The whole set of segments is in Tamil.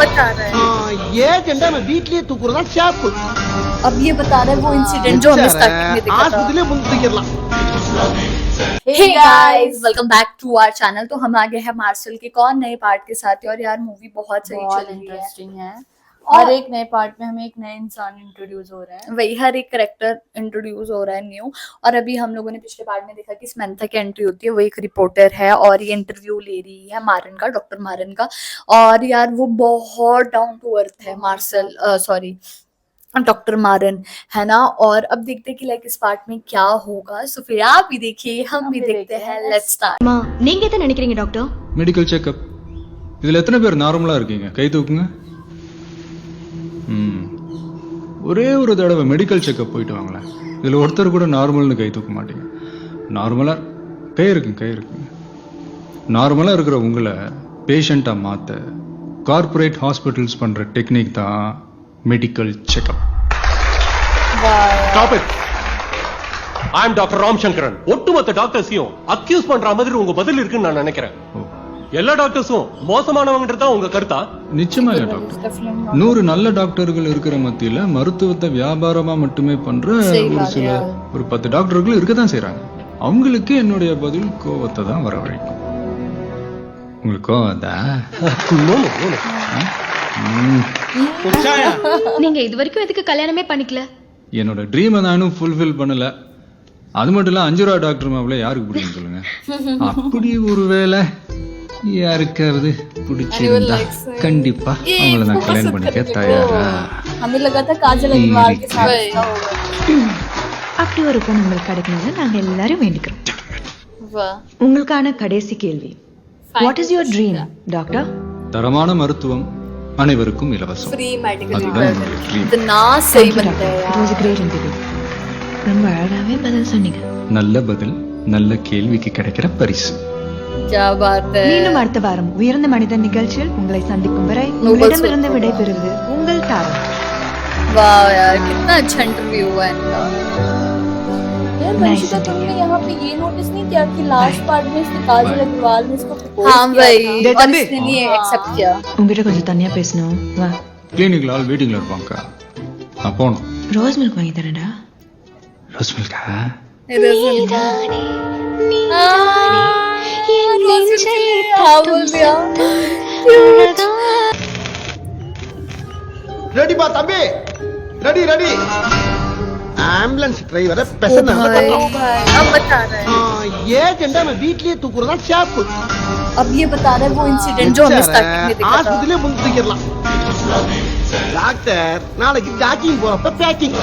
बता रहा है ये झंडा मैं वीटलिए तूकुறதா ஷாப் अब ये बता रहा है वो इंसिडेंट जो हमें स्टार्टिंग में दिखा था ஆஸ்பத்திரியிலே முந்திக்கலாம் hey guys welcome back to our channel. तो हम आ गए हैं मार्शल के एक और नए पार्ट के साथ और यार मूवी बहुत सही चल रही है, इंटरेस्टिंग है। और हर एक नए पार्ट में हमें एक नया इंसान इंट्रोड्यूस हो रहा है। वही हर एक करेक्टर इंट्रोड्यूस हो रहा है न्यू। और अभी हम लोगों ने पिछले पार्ट में देखा कि समंथा की एंट्री होती है, वो एक रिपोर्टर है और ये इंटरव्यू ले रही है मारन का, डॉक्टर मारन का। और यार वो बहुत डाउन टू अर्थ है मार्शल, सॉरी डॉक्टर मारन, है ना। और अब देखते हैं कि लाइक इस पार्ट में क्या होगा। सो फिर आप भी देखिए, हम भी देखते हैं। Let's start. அம்மா நீங்க என்ன நினைக்கிறீங்க டாக்டர்? Medical checkup. இதில் எத்தனை பேர் நார்மலாக இருக்கீங்க? கை தூக்குங்க. ஒரே ஒரு தடவை மெடிக்கல் செக்கப் போயிட்டு வாங்களேன். இதில் ஒருத்தர் கூட நார்மல்னு கை தூக்க மாட்டீங்க. நார்மலாக கை இருக்குங்க. நார்மலாக இருக்கிற உங்களை பேஷண்ட்டாக மாற்ற கார்ப்பரேட் ஹாஸ்பிட்டல்ஸ் பண்ணுற டெக்னிக் தான் medical checkup. Stop it. I am Dr. Ram Shankaran. ஒட்டுமொத்த டாக்டர்ஸையும் அக்யூஸ் பண்ற மாதிரி உங்க பதில் இருக்குன்னு நான் நினைக்கிறேன். எல்லா டாக்டர்ஸும் மோசமானவங்கன்றது தான் உங்க கருத்தா? நிச்சயமா இல்ல டாக்டர். 100 நல்ல டாக்டர்கள் இருக்கிற மத்தியில மருத்துவத்தை வியாபாரமா மட்டுமே பண்ற ஒரு 10 டாக்டர்கள் இருக்கதான் செய்யறாங்க. அவங்களுக்கு என்னுடைய பதில் கோவத்தை தான் வரவழைக்கும். உங்களுக்கு கோவதா? நீங்க இது வரைக்கும் எதுக்கு கல்யாணமே பண்ணிக்கல? என்னோட ட்ரீமை நானும் ஃபுல்ஃபில் பண்ணல. அது மட்டும் இல்ல 5 ரூபா டாக்டர் மாப்பிள்ள யாருக்கு பிடிக்கும் சொல்லுங்க. அப்படி ஒரு வேலை யாருக்காவது பிடிச்சிருந்தா கண்டிப்பா அவங்கள நான் கல்யாணம் பண்ணிக்க தயாரா. हमें लगा था काजल अग्रवाल के साथ ऐसा होगा। அப்படி ஒரு பொண்ணு உங்களுக்கு கிடைக்கணும்னு நாங்க எல்லாரும் வேண்டிக்கிறோம். वाह, உங்களுக்கான கடைசி கேள்வி. What is your dream doctor? தரமான மருத்துவம் அனைவருக்கும் இலவசம். फ्री मेडिकल அதுதான் என்னுடைய ட்ரீம். इतना सही बनता है it was a great interview. ரொம்ப அழகாவே பதில் சொன்னீங்க. நல்ல பதில் நல்ல கேள்விக்கு கிடைக்கிற பரிசு. क्या बात है। மீண்டும் அடுத்த வாரம் உயர்ந்த மனிதன் நிகழ்ச்சியில் உங்களை சந்திக்கும் வரை உங்களிடமிருந்து விடைபெறுவது உங்கள் தாரம். वाह यार कितना अच्छा इंटरव्यू हुआ है इनका। यार वंशिका, तुमने यहाँ पे ये नोटिस नहीं किया कि लास्ट पार्ट में इसने काजल अग्रवाल ने इसको प्रपोज हाँ भाई, दे और तंबी। इसने नहीं एक्सेप्ट किया। உங்ககிட்ட கொஞ்சம் தனியா பேசணும். வா. கிளினிக்ல ஆள் வெயிட்டிங்ல இருப்பாங்க. நான் போகணும். ரோஸ் மில்க் வாங்கி தரேன்டா. ரோஸ் மில்கா? ரெடி பா தம்பி, ரெடி ரெடி. ஆம்புலன்ஸ் டிரைவரை பெசன अब बता रहा है, ये झंडा मैं वीटलिए तूकुறதா ஷாப் अब ये बता रहा है वो इंसिडेंट जो हमें स्टार्टिंग में दिखा था। ஆஸ்பத்திரியிலே முந்திக்கலாம். டாக்டர் நாளைக்கு ஜாக்கிங் போறப்ப பேக்கிங்.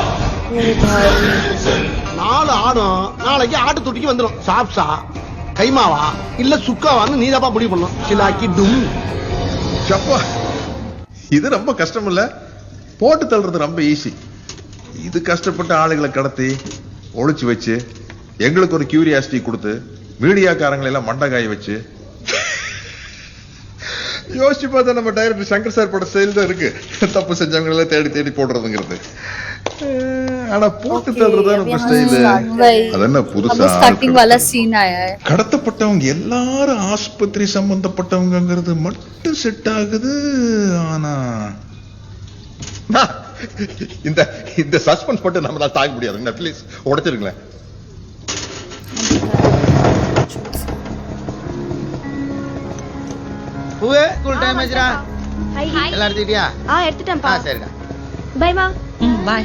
நாலு ஆடும் நாளைக்கு ஆட்டு தொட்டிக்கு வந்துடும். சாப்ஸா கைமாவா இல்ல சுக்காவான்னு நீதாப்பா முடிவு பண்ணும். சிலாக்கி டும். சப்பா, இது ரொம்ப கஷ்டம் இல்ல. போட்டு தள்ளுறது ரொம்ப ஈஸி. இது கஷ்டப்பட்ட ஆளுகளை கடத்தி ஒளிச்சு வச்சு எங்களுக்கு ஒரு கியூரியாசிட்டி கொடுத்து மீடியாக்காரங்களை எல்லாம் மண்டகாய வச்சு யோசிச்சு பார்த்தா நம்ம டைரக்டர் சங்கர் சார் பட செயல் தான் இருக்கு. தப்பு செஞ்சவங்க எல்லாம் தேடி தேடி போடுறதுங்கிறது. ஆனா போட்டு தள்ளுறதா நம்ம ஸ்டைல். அது என்ன புதுசா स्टार्टिंग वाला सीन आया है। கடத்தப்பட்டவங்க எல்லாரும் ஆஸ்பத்திரி சம்பந்தப்பட்டவங்கிறது மட்டும் செட் ஆகுது. ஆனா இந்த இந்த சஸ்பென்ஸ் மட்டும் நம்மளால தாங்க முடியாது. ப்ளீஸ் உடைச்சிருங்களேன். பூவே ஸ்கூல் டைம் ஆச்சுடா. எல்லாம் எடுத்துட்டியா? எடுத்துட்டேன்ப்பா. சரிடா. பை மா. பை.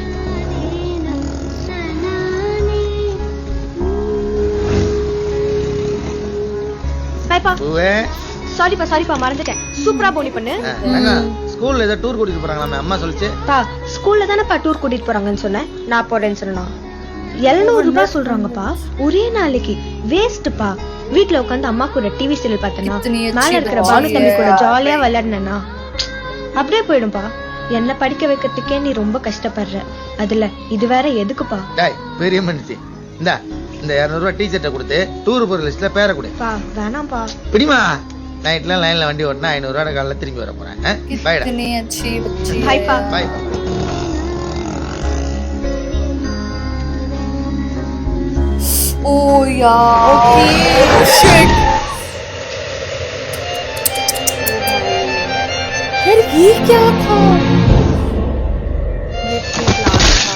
பைப்பா. பூவே சாரிப்பா மறந்துட்டேன். சூப்பரா போனி பண்ணு. ஸ்கூல்ல ஏதோ டூர் கூட்டிட்டு போறாங்களாமே, அம்மா சொல்லுச்சு. பா ஸ்கூல்ல தானேப்பா டூர் கூட்டிட்டு போறாங்கன்னு சொன்னேன். நான் போறேன்னு சொன்னா 700 ரூபாய் சொல்றாங்கப்பா ஒரே நாளைக்கு. வேஸ்ட்பா. வீட்ல உட்காந்து அம்மா கூட டிவி சீரியல் பார்த்தேன்னா மேல இருக்கிற பானு தம்பி கூட ஜாலியா விளையாடுனா அப்படியே போயிடும்பா. என்ன படிக்க வைக்கிறதுக்கே நீ ரொம்ப கஷ்டப்படுற. அதுல இது வேற எதுக்குப்பா? டேய் பெரிய மனுஷி, இந்த 200 ரூபாய் டீச்சர்ட்ட கொடுத்து டூர் போற லிஸ்ட்ல பேரை கொடு. பா வேணாம்ப்பா. பிடிமா நைட்ல லைன்ல வண்டி ஓட்டினா 500 ரூபாய் காலைல திரும்பி வர போறேன். பைடா. कितनी अच्छी बच्ची है। பைப்பா. பை. ओ यार शिट। यार ये क्या था? ये प्लान था।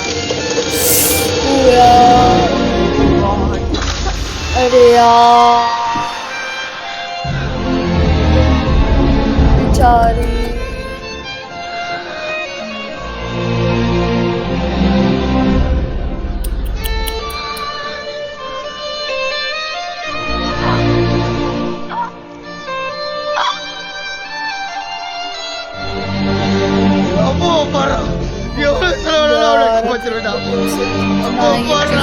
ओ यार, God. अरे यार बेचारी। அம்மா பாரு எவ்வளவு செலவு அவனை காப்பாத்திருடா அம்மா பாரு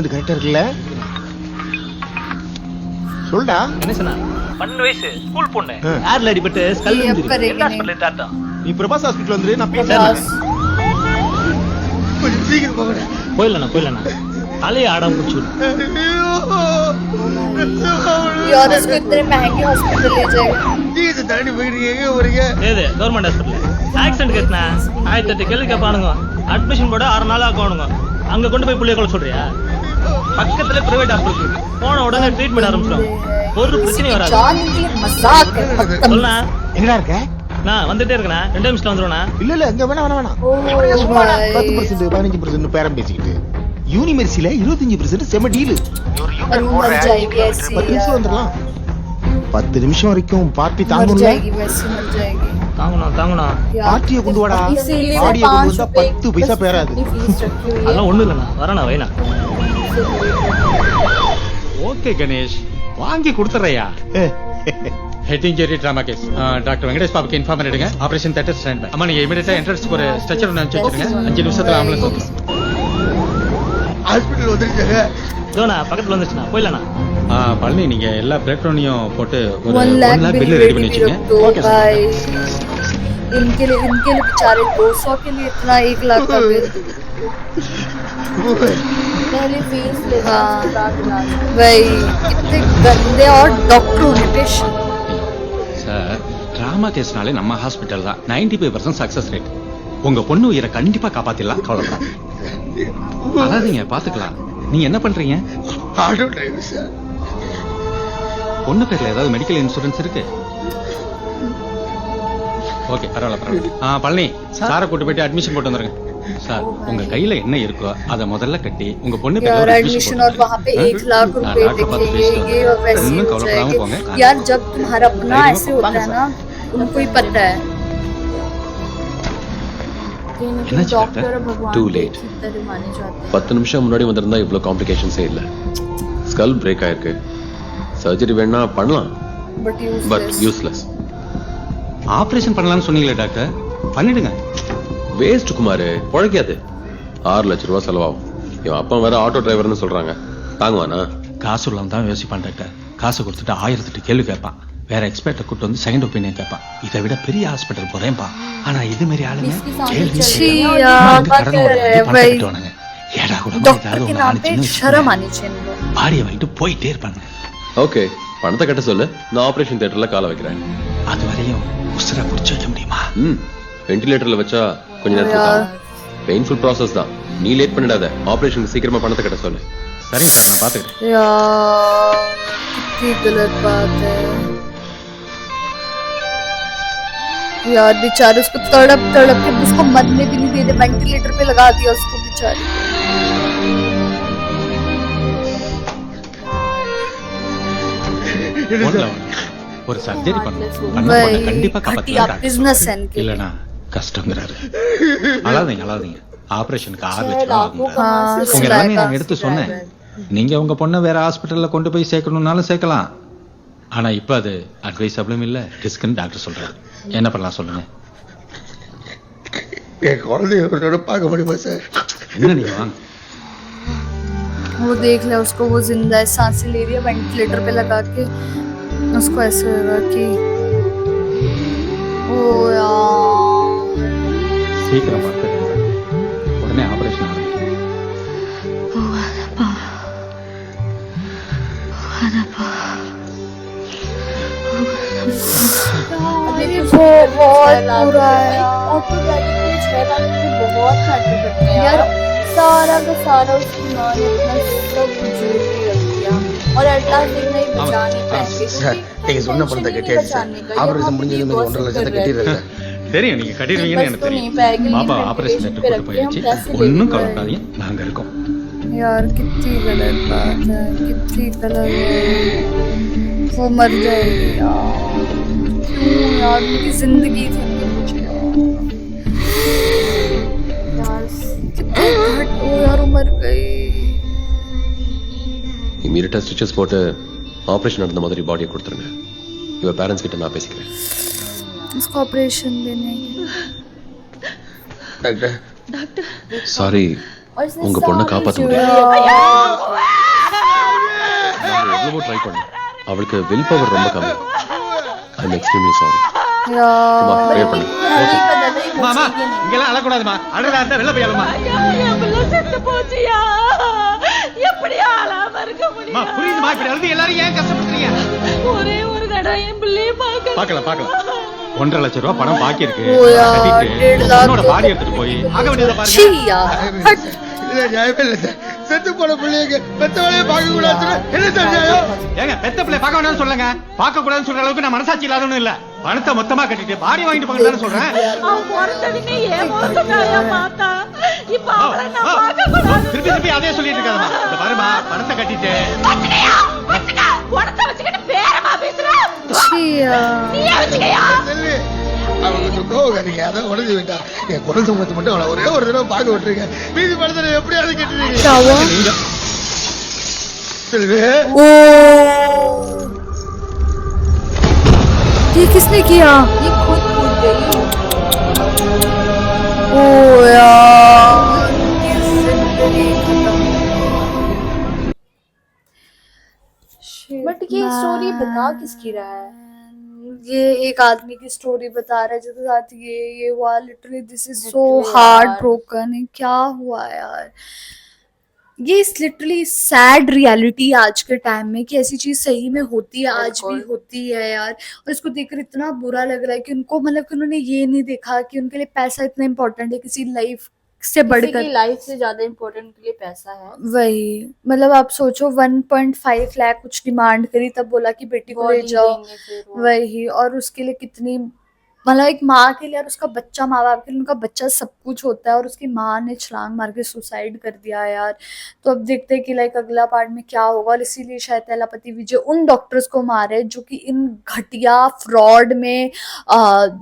கரெக்டா இருக்குல்ல சொல்டா என்ன சொன்னா 12 வயசு ஸ்கூல் பொண்ணு ஏர்ல அடிபட்டு ஸ்கல் ये अब करेंगे என்ன नहीं। ஹாஸ்பிடல் டாட்டா நீ பிரபாஸ் ஹாஸ்பிடல் வந்துரு நான் बस கொஞ்சம் சீக்கிரம் போகணும் போயிடலண்ணா தலையை ஆடாம குடிச்சு यार उसको इतने महंगे हॉस्पिटल ले जाएगा। நீங்க தாண்டி போயிட்டீங்க எங்க போறீங்க ஏது கவர்மெண்ட் ஹாஸ்பிடல் ஆக்சிடென்ட் கேஸ்னா 1008 கேள்வி கேட்பானுங்க அட்மிஷன் போட 6 நாள் ஆகணுங்க அங்க கொண்டு போய் புள்ளைய கொள்ள சொல்றியா பக்கத்துல பிரைவேட் ஹாஸ்பிடல் இருக்கு போன உடனே ட்ரீட்மெண்ட் ஆரம்பிச்சிடும் ஒரு பிரச்சனையும் வராது जान के मजाक है खत्म। சொல்லா எங்கடா இருக்க நான் வந்துட்டே இருக்கேனா 2 நிமிஷத்துல வந்துருவேனா இல்ல இங்க வேணாம் ओ भाई 10% 15% பேரம் பேசிக்கிட்டு யூனிவர்சிட்டியில 25% செம டீல் और मर जाएगी ऐसे 10 நிமிஷம் यार। வந்துடலாம் 10 நிமிஷம் வரைக்கும் பார்ட்டி मर தாங்கணும்ல जाएगी वैसे मर जाएगी தாங்கணும் यार। பார்ட்டியை கொண்டு வாடா इसीलिए பாடியை கொண்டு வந்தா 5 10 பைசா பேராது फीस रखी हुई है। அதெல்லாம் ஒண்ணு இல்லண்ணா வரேண்ணா வைனா ஓகே கணேஷ் வாங்கி கொடுத்துறையா head injury trauma case doctor Venkatesh பாபுக்கு இன்ஃபார்ம் பண்ணிடுங்க ஆபரேஷன் தேட்டர் ஸ்டாண்ட் பை அம்மா நீங்க இமிடியேட்டா என்ட்ரன்ஸ்க்கு ஒரு ஸ்ட்ரெச்சர் ஒன்று அனுப்பிச்சு வச்சிருங்க 5 நிமிஷத்துல ஆம்புலன்ஸ் வந்துடும் ஹாஸ்பிடல் வந்துருச்சாங்க இதோண்ணா பக்கத்துல வந்துச்சுண்ணா போயிடலண்ணா பழனி நீங்க எல்லா பிளேட்டோனையும் போட்டு ஒரு 1 1 lakh lakh bill bill ready பண்ணி रेडी வச்சுங்க रख दो भाई। इनके लिए बेचारे 200 के लिए इतना 1 लाख का बिल। पहले फीस ले हाँ। बाद इलाज। भाई कितने गंदे और डॉक्टर होने पेशेंट। சார் ட்ராமா கேஸ்னாலே நம்ம ஹாஸ்பிட்டல் தான் 95% சக்சஸ் ரேட் உங்க பொண்ணு உயிரை கண்டிப்பா காப்பாத்திடலாம் கவலைப்படாதீங்க அழாதீங்க பாத்துக்கலாம் நீங்க என்ன பண்றீங்க ஆட்டோ டிரைவர் சார் பொண்ணு பேர்ல ஏதாவது மெடிக்கல் இன்சூரன்ஸ் இருக்கு ஓகே பரவாயில்ல பழனி சாரை கூட்டு போயிட்டு அட்மிஷன் போட்டு வந்துருங்க சார் உங்க கையில என்ன இருக்கோ அதை முதல்ல கட்டி உங்க பொண்ணு यार பேர்ல एडमिशन और वहाँ पे 1 लाख रुपए लिखेंगे ये और वैसे ही हो जाएगा। यार जब तुम्हारा अपना ऐसे होता है ना उनको ही पता है। लेकिन डॉक्टर और भगवान Too को late. ठीक तरह माने जाते हैं। 10 நிமிஷம் முன்னாடி வந்திருந்தா இவ்வளவு காம்ப்ளிகேஷன்ஸே இல்ல ஸ்கல் பிரேக் ஆயிருக்கு சர்ஜரி வேணா பண்ணலாம் பட் बट யூஸ்லெஸ் ஆபரேஷன் பண்ணலாம்னு சொன்னீங்களே டாக்டர் பண்ணிடுங்க வேஸ்ட் குமார் பொழைக்காது 6 லட்சம் ரூபாய் செலவாகும் இவன் அப்பா வேற ஆட்டோ டிரைவர்னு சொல்றாங்க தாங்குவானா காசு இல்லாம தான் யோசிப்பான் டாக்டர் காசு கொடுத்துட்டு 1008 கேள்வி கேட்பான் வேற எக்ஸ்பர்ட்டை கூட்டு வந்து செகண்ட் ஒப்பீனியன் கேட்பான் இதை விட பெரிய ஹாஸ்பிட்டல் போறேன்பா ஆனா இது மாதிரி ஆளுங்க छी यार बात कर रहे हैं भाई। ஏடா கூட डॉक्टर के नाम पे शर्म आनी चाहिए इनको। பாடியை வாங்கிட்டு போயிட்டே இருப்பாங்க ஓகே பணத்தை கட்ட சொல்லு நான் ஆபரேஷன் தியேட்டர்ல கால வைக்கிறேன் அது வரையும் உசுரை புடிச்சு வைக்க முடியுமா வென்டிலேட்டர்ல வச்சா கொஞ்ச நேரத்துல பெயின்ஃபுல் ப்ராசஸ் தான் நீ லேட் பண்ணிடாத ஆபரேஷன் சீக்கிரமா பணத்தை கட்ட சொல்லு சரிங்க சார் நான் பாத்துக்கிறேன் यार कितनी गलत बात है यार बेचारे उसको तड़प तड़प के उसको मरने भी नहीं दे रहे वेंटिलेटर पे लगा दिया उसको बेचारे ஒரு சர்ஜரி பண்ண भाई கண்டிப்பா घटिया बिजनेस है इनके। இல்லனா கஷ்டங்கிறாரு அழாதீங்க ஆபரேஷனுக்கு 6 லட்சம் ரூபாய் ஆகுங்க. हाँ உங்க எல்லாமே நான் எடுத்து சொன்னேன் நீங்க உங்க பொண்ணை வேற ஹாஸ்பிட்டல்ல கொண்டு போய் சேர்க்கணும்னாலும் சேர்க்கலாம் ஆனா இப்ப அது அட்வைசபிளும் இல்ல ரிஸ்க்னு டாக்டர் சொல்றாரு என்ன பண்ணலாம் சொல்லுங்க என் குழந்தையோட பார்க்க முடியுமா சார் என்ன நீங்க வாங்க वो देख ले उसको वो जिंदा है सांसें ले रही है वेंटिलेटर पे लगा के उसको ऐसे लगा कि ओ यार சீக்கிரம் பார்த்து உடனே ஆபரேஷன் ஆரம்பிக்கும் अरे वो बहुत बुरा है ऑटो गाड़ी के 6 लाख रुपए बहुत बहुत मैटर करते हैं यार। सारा का सारा उसकी माँ ने अपना सब कुछ जोड़ के रख दिया और एट लास्ट एक नहीं बचा नहीं पाएंगे। சார் நீங்க சொன்ன பணத்தை கட்டியாச்சு சார் ஆபரேஷன் முடிஞ்சது மாதிரி 1.5 லட்சத்தை கட்டிடுறேன் தெரியும் நீங்க கட்டிடுவீங்கன்னு எனக்கு தெரியும் பாப்பா ஆபரேஷன் சென்டர் கூட்டு போயிடுச்சு ஒன்றும் கவலைப்படாதீங்க நாங்க இருக்கோம் यार कितनी गलत बात है, कितनी गलत है। वो मर जाएगी यार, क्यों यार, उनकी जिंदगी थी उनके पीछे यार, कितने घट हो यार, वो मर गई। இமீடியட்டா ஸ்டிச்சஸ் போட்டு ஆபரேஷன் நடந்த மாதிரி பாடியை கொடுத்துருங்க. இவ பேரண்ட்ஸ் கிட்ட நான் பேசிக்கிறேன். इसको ऑपरेशन देने டாக்டர் சாரி உங்க பொண்ணை காப்பாற்ற முடியல. நாங்க எவ்வளவோ ட்ரை பண்ணோம். அவளுக்கு வில் பவர் ரொம்ப கம்மி. I am extremely sorry. அம்மா ப்ரேயர் பண்ணு. மாமா இங்கெல்லாம் அழக்கூடாதுமா. அழறா இருந்தா வெளில போய் அழமா. செத்து போச்சியா, எப்படி ஆளாம இருக்க முடியும்? அம்மா புரியுதுமா, இப்படி அழுது எல்லாரும் ஏன் கஷ்டப்படுறீங்க? ஒரே ஒரு தடவை என் பிள்ளைய பார்க்கலாம் 1.5 லட்சம் ரூபாய் பணம் பாக்கி இருக்கு. ஓ யார், 1.5 லாக் உன்னோட பாடி எடுத்துட்டு போய் ஆக வேண்டியதை பாருங்க. छी यार, हट। இல்ல நியாயமே இல்ல சார். செத்து போன பிள்ளைங்க பெத்தவளையே பார்க்க கூடாதுன்னு என்ன சார் நியாயம்? ஏங்க பெத்த பிள்ளை பார்க்க வேண்டாம்னு சொல்லுங்க. பார்க்க கூடாதுன்னு சொல்ற அளவுக்கு நான் மனசாட்சி இல்லாதவனும் இல்ல. பணத்தை மொத்தமா கட்டிட்டு பாடி வாங்கிட்டு போங்கன்னு சொல்றேன். அவன் பொறுத்தவங்க ஏமாத்தட்டாயா மாத்தா. இப்ப அவளை நான் பார்க்க கூடாது. திருப்பி அதே சொல்லிட்டு இருக்காதம்மா. இந்த பாருமா பணத்தை கட்டிட்டு வச்சுக்கா உடத்த வச்சுக்கிட்டு பேரமா பேசுற. छी यार, நீ வச்சுக்கயா. செல்வி அவங்க கொஞ்சம் கோவக்காரீங்க, அதான் உடஞ்சி விட்டா. என் குரல் சம்பளத்தை மட்டும் அவளை ஒரே ஒரு தடவை பார்க்க விட்டுருங்க. மீதி படத்தை எப்படியாவது கட்டுறீங்க. क्या हुआ? செல்வி ओ ये किसने किया? ये खुद कूद गई। ओ यार, ये जिंदगी खत्म। बट ये स्टोरी बता किसकी रहा है? ये एक आदमी की स्टोरी बता रहा है जिसके साथ ये हुआ। Literally this is so heart broken. क्या हुआ यार, ये लिटरली सैड रियलिटी आज के टाइम में कि ऐसी चीज सही में होती है, आज भी होती है यार। और इसको देखकर इतना बुरा लग रहा है कि उनको मतलब कि उन्होंने ये नहीं देखा कि उनके लिए पैसा इतना इम्पोर्टेंट है, किसी लाइफ से बढ़कर लाइफ से ज्यादा इम्पोर्टेंट उनके लिए पैसा है। वही मतलब आप सोचो 1.5 लाख कुछ डिमांड करी, तब बोला कि बेटी को ले जाओ। वही, और उसके लिए कितनी मतलब एक माँ के लिए और उसका बच्चा, माँ बाप के लिए उनका बच्चा सब कुछ होता है, और उसकी माँ ने छलांग मार के सुसाइड कर दिया यार। तो अब देखते हैं कि लाइक अगला पार्ट में क्या होगा। और इसीलिए शायद थैलापति विजय उन डॉक्टर्स को मारे जो कि इन घटिया फ्रॉड में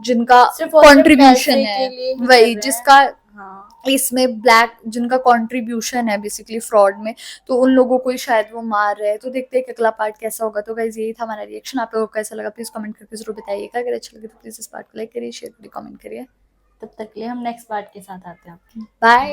जिनका कंट्रीब्यूशन है, वही जिसका इसमें ब्लैक जिनका कंट्रीब्यूशन है बेसिकली फ्रॉड में, तो उन लोगों को ही शायद वो मार रहे हैं। तो देखते हैं कि अगला पार्ट कैसा होगा। तो गाइस यही था हमारा रिएक्शन। आप लोगों को कैसा लगा प्लीज कमेंट करके जरूर बताइएगा। अगर अच्छा लगे तो प्लीज इस पार्ट को लाइक करिए, शेयर करिए, कमेंट करिए। तब तक के लिए हम नेक्स्ट पार्ट के साथ आते हैं। बाय।